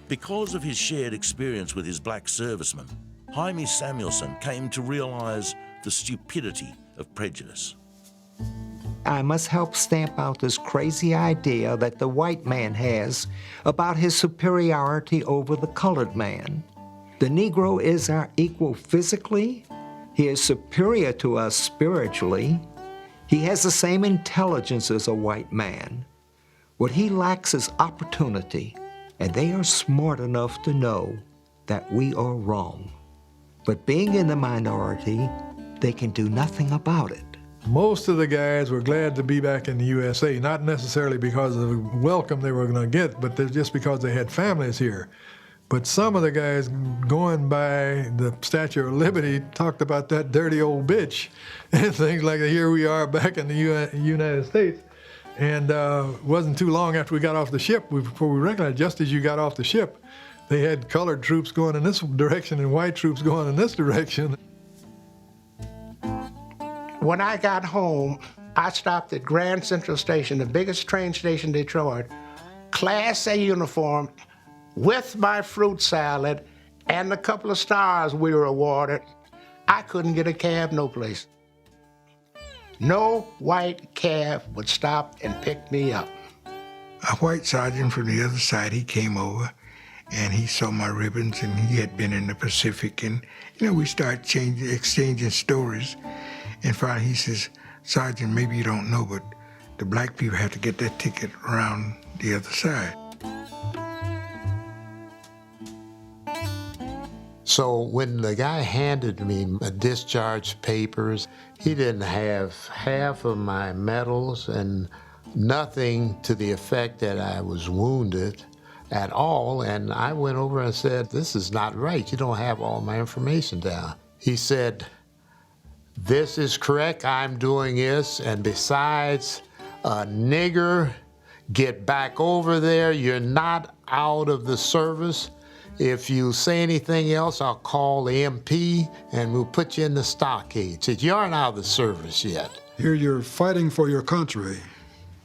Because of his shared experience with his black servicemen, Jaime Samuelson came to realize the stupidity of prejudice. I must help stamp out this crazy idea that the white man has about his superiority over the colored man. The Negro is our equal physically. He is superior to us spiritually. He has the same intelligence as a white man. What he lacks is opportunity, and they are smart enough to know that we are wrong. But being in the minority, they can do nothing about it. Most of the guys were glad to be back in the USA, not necessarily because of the welcome they were going to get, but just because they had families here. But some of the guys going by the Statue of Liberty talked about that dirty old bitch and things like that. Here we are back in the United States. And it wasn't too long after we got off the ship before we recognized, just as you got off the ship, they had colored troops going in this direction and white troops going in this direction. When I got home, I stopped at Grand Central Station, the biggest train station in Detroit, Class A uniform, with my fruit salad and the couple of stars we were awarded. I couldn't get a cab no place. No white cab would stop and pick me up. A white sergeant from the other side, he came over and he saw my ribbons, and he had been in the Pacific, and we started exchanging stories. And finally he says, "Sergeant, maybe you don't know, but the black people have to get that ticket around the other side." So when the guy handed me my discharge papers, he didn't have half of my medals and nothing to the effect that I was wounded at all. And I went over and said, "This is not right. You don't have all my information down." He said, "This is correct. I'm doing this. And besides, nigger, get back over there. You're not out of the service. If you say anything else, I'll call the MP and we'll put you in the stockade." Said, "You aren't out of the service yet." Here you're fighting for your country,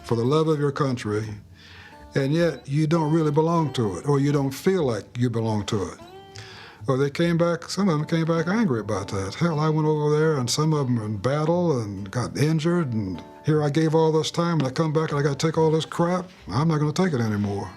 for the love of your country, and yet you don't really belong to it, or you don't feel like you belong to it. Or they came back, some of them came back angry about that. Hell, I went over there and some of them were in battle and got injured, and here I gave all this time and I come back and I gotta take all this crap. I'm not gonna take it anymore.